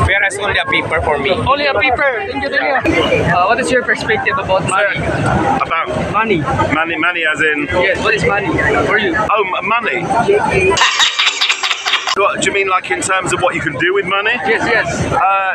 Pera is only a paper for me. Only a paper. Thank you, thank you. What is your perspective about money? About Money. money as in... Yes, what is money for you? Oh, money? What, do you mean like in terms of what you can do with money? Yes, yes.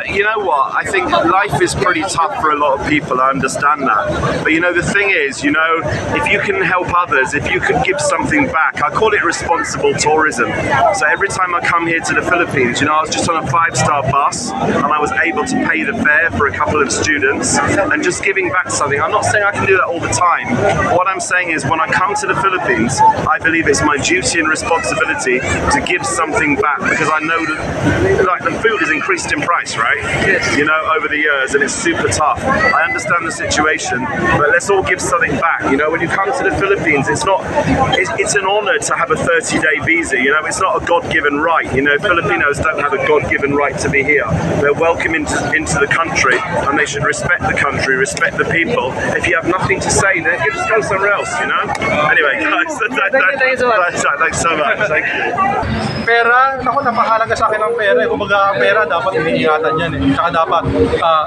You know what? I think life is pretty tough for a lot of people. I understand that. But you know, the thing is, you know, if you can help others, if you could give something back, I call it responsible tourism. So every time I come here to the Philippines, you know, I was just on a 5-star bus and I was able to pay the fare for a couple of students and just giving back something. I'm not saying I can do that all the time. What I'm saying is when I come to the Philippines, I believe it's my duty and responsibility to give something back, because I know that like the food has increased in price, right? Yes. You know, over the years, and it's super tough. I understand the situation, but let's all give something back. You know, when you come to the Philippines, it's an honor to have a 30-day visa. You know, it's not a God-given right. You know, Filipinos don't have a God-given right to be here. They're welcome into the country, and they should respect the country, respect the people. If you have nothing to say, then you just go somewhere else. You know. Anyway, guys, Thank you so much. thanks so much. Thank you. Pera, ako napahalaga sa akin ang pera. Kumbaga, pera dapat iniingatan yan eh. Tsaka dapat,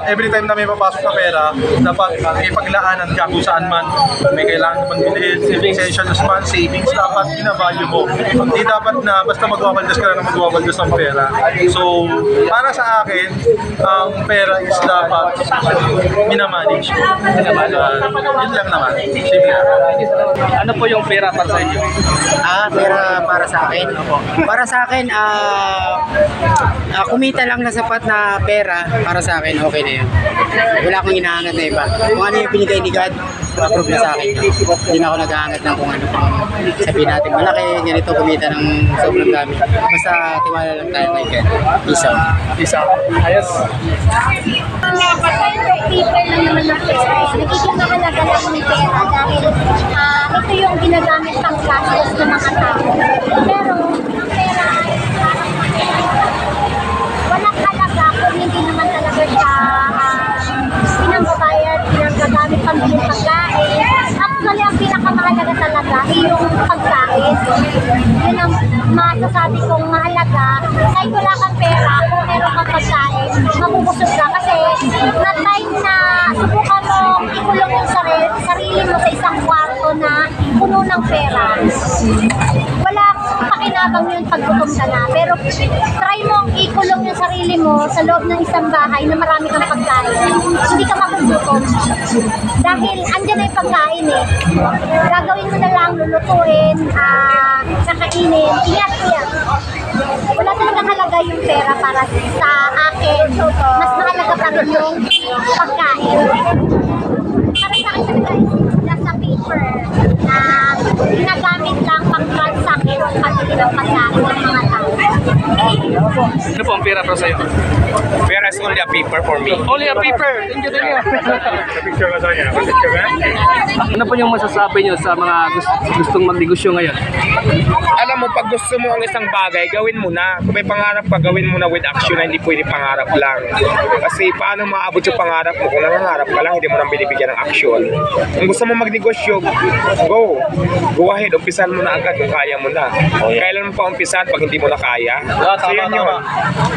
every time na may papasok na pera, dapat ipaglaanan ka kung saan man. May kailangan naman bilhin, essentials man, savings, dapat ina-value mo. Hindi dapat na basta magwabaldas ka na magwabaldas ng pera. So, para sa akin, ang pera is dapat minamanage mo. Yun lang naman. Simple. Ano po yung pera para sa inyo? Pera para sa akin. Para sa akin, kumita lang na sapat na pera para sa akin, okay na yun. Wala akong hinahangat na iba. Kung ano yung binigay ni God, approve na sa akin. Hindi na ako naghahangat ng kung ano. Sabihin natin, malaki, ganito kumita ng sobrang dami. Basta tiwala lang tayo kay God. Peace out. Peace out. Ayos. People lang naman ng pera. Nagiging mahalaga lang ng pera dahil ito yung ginagamit pang gastos ng mga tao. Pero ang pera ay walang halaga kung hindi naman talaga siya pinangbabayad, pinanggagamit pang bilang pagkain. Actually, ang pinakamahalaga talaga ay yung pagkain. Yun ang masasabi kong mahalaga. Kahit wala kang pera, kung meron kang pagkain, mabubusog ka. Kasi na time na subukan mo ikulong yung sarili mo sa isang kwarto na puno ng pera. Wala akong pakinabang yun pag gutom ka na. Pero try mo ikulong yung sarili mo sa loob ng isang bahay na marami kang pagkain. Hindi ka magugutom. Dahil andyan na yung pagkain eh. Gagawin mo na lang, lulutuin, kakainin, iyak-iyak. Wala talagang halaga yung pera para sa akin. Mas mahalaga pa rin yung pagkain. Para sa akin talaga is just a paper na ginagamit lang pang transaction pagkili ng pagkain ng mga tao. Ano po ang pera para sa iyo? Pera is only a paper for me. Only a paper. Thank you, thank you. Ano po yung masasabi nyo sa mga gustong magnegosyo ngayon? Alam mo, pag gusto mo ang isang bagay, gawin mo na. Kung may pangarap ka, gawin mo na with action, na hindi pwede pangarap lang. Kasi paano maabot yung pangarap mo kung nangangarap ka lang, hindi mo nang binibigyan ng action. Kung gusto mo magnegosyo, go ahead, umpisan mo na agad kung kaya mo na. Kailan mo pa umpisan pag hindi mo na kaya? So yun yun.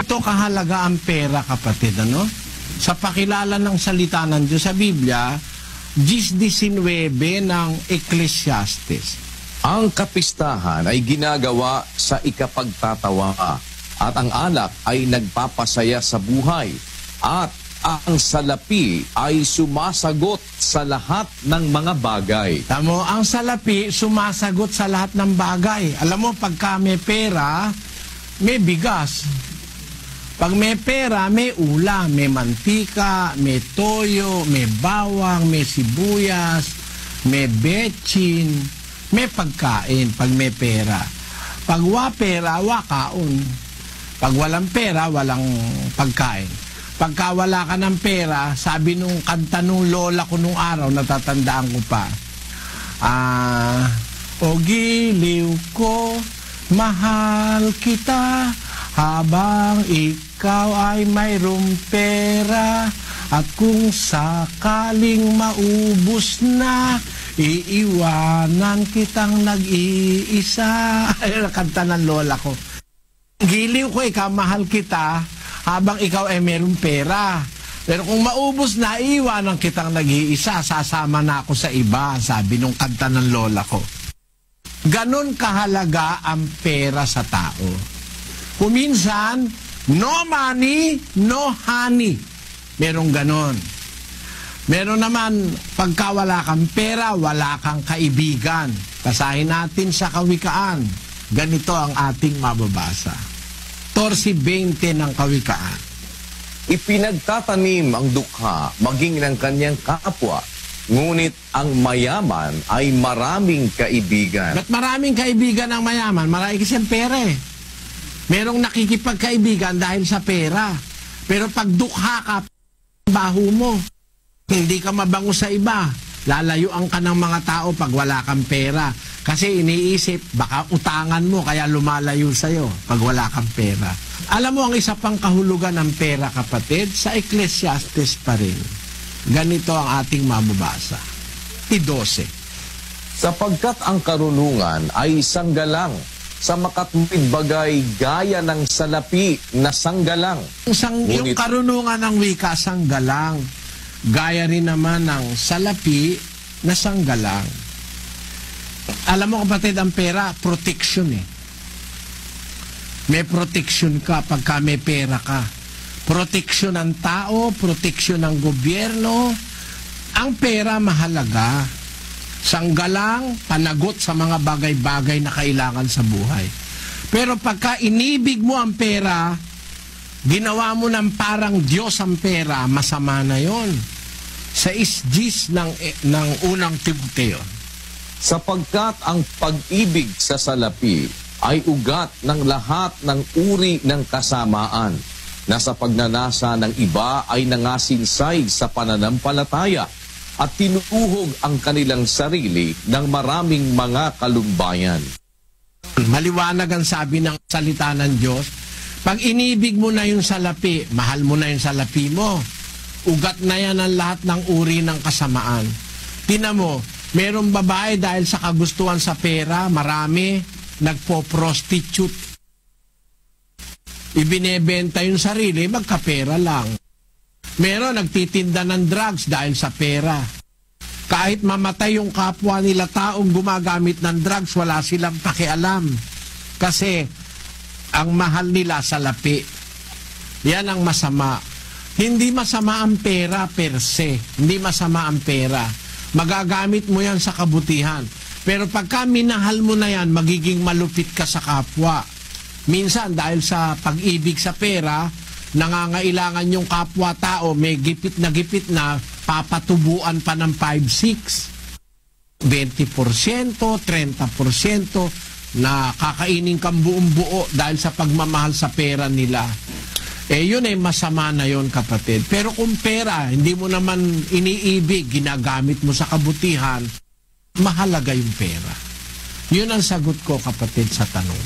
Ito kahalaga ang pera, kapatid, ano? Sa pakilala ng salita ng Diyos sa Biblia, 10:19 ng Ecclesiastes. Ang kapistahan ay ginagawa sa ikapagtatawa at ang alak ay nagpapasaya sa buhay at ang salapi ay sumasagot sa lahat ng mga bagay. Tamo, ang salapi sumasagot sa lahat ng bagay. Alam mo, pagka may pera, may bigas. Pag may pera, may ulam, may mantika, may toyo, may bawang, may sibuyas, may betchin, may pagkain pag may pera. Pag wa pera, wakaon. Pag walang pera, walang pagkain. Pagka wala ka ng pera, sabi nung kanta nung lola ko nung araw, natatandaan ko pa, o giliw ko, mahal kita, habang ikaw ay mayroong pera, at kung sakaling maubos na, iiwanan kitang nag-iisa. Ay, kanta ng lola ko. Giliw ko, ikaw, mahal kita, habang ikaw ay merong pera. Pero kung maubos na, iwanan kitang nag-iisa, sasama na ako sa iba, sabi nung kanta ng lola ko. Ganon kahalaga ang pera sa tao. Kuminsan, no money, no honey. Merong ganon. Meron naman, pagka wala kang pera, wala kang kaibigan. Basahin natin sa Kawikaan. Ganito ang ating mababasa. 14:20 ng Kawikaan. Ipinagtatanim ang dukha maging ng kanyang kapwa, ngunit ang mayaman ay maraming kaibigan. Ba't maraming kaibigan ang mayaman? Marami kasi ang pera eh. Merong nakikipagkaibigan dahil sa pera. Pero pag dukha ka, baho mo. Hindi ka mabango sa iba. Lalayuan ka ng mga tao pag wala kang pera. Kasi iniisip, baka utangan mo kaya lumalayo sa'yo pag wala kang pera. Alam mo ang isa pang kahulugan ng pera, kapatid, sa Ecclesiastes pa rin. Ganito ang ating mababasa. 12. Sapagkat ang karunungan ay sanggalang, sa makatwid bagay gaya ng salapi na sanggalang. Yung karunungan ng wika, sanggalang. Gaya rin naman ng salapi na sanggalang. Alam mo kapatid, ang pera, protection eh. May protection ka pagka may pera ka. Protection ng tao, protection ng gobyerno. Ang pera mahalaga. Sanggalang, panagot sa mga bagay-bagay na kailangan sa buhay. Pero pagka inibig mo ang pera, ginawa mo ng parang Diyos ang pera, masama na yon. Sa isjis ng unang Timoteo. Sapagkat ang pag-ibig sa salapi ay ugat ng lahat ng uri ng kasamaan, na sa pagnanasa ng iba ay nangasinsay sa pananampalataya at tinutuhog ang kanilang sarili ng maraming mga kalumbayan. Maliwanag ang sabi ng salita ng Diyos. Pag inibig mo na yung salapi, mahal mo na yung salapi mo. Ugat na yan ang lahat ng uri ng kasamaan. Tingnan mo, merong babae dahil sa kagustuhan sa pera, marami nagpo-prostitute. Ibinebenta yung sarili, magkapera lang. Meron nagtitinda ng drugs dahil sa pera. Kahit mamatay yung kapwa nila taong gumagamit ng drugs, wala silang pakialam. Kasi ang mahal nila salapi. Yan ang masama. Hindi masama ang pera per se. Hindi masama ang pera. Magagamit mo yan sa kabutihan. Pero pagka minahal mo na yan, magiging malupit ka sa kapwa. Minsan, dahil sa pag-ibig sa pera, nangangailangan yung kapwa-tao, may gipit na, papatubuan pa ng 5-6. 20%, 30% na kakainin kang buong buo dahil sa pagmamahal sa pera nila. Yun ay masama na yun, kapatid. Pero kung pera, hindi mo naman iniibig, ginagamit mo sa kabutihan, mahalaga yung pera. Yun ang sagot ko, kapatid, sa tanong.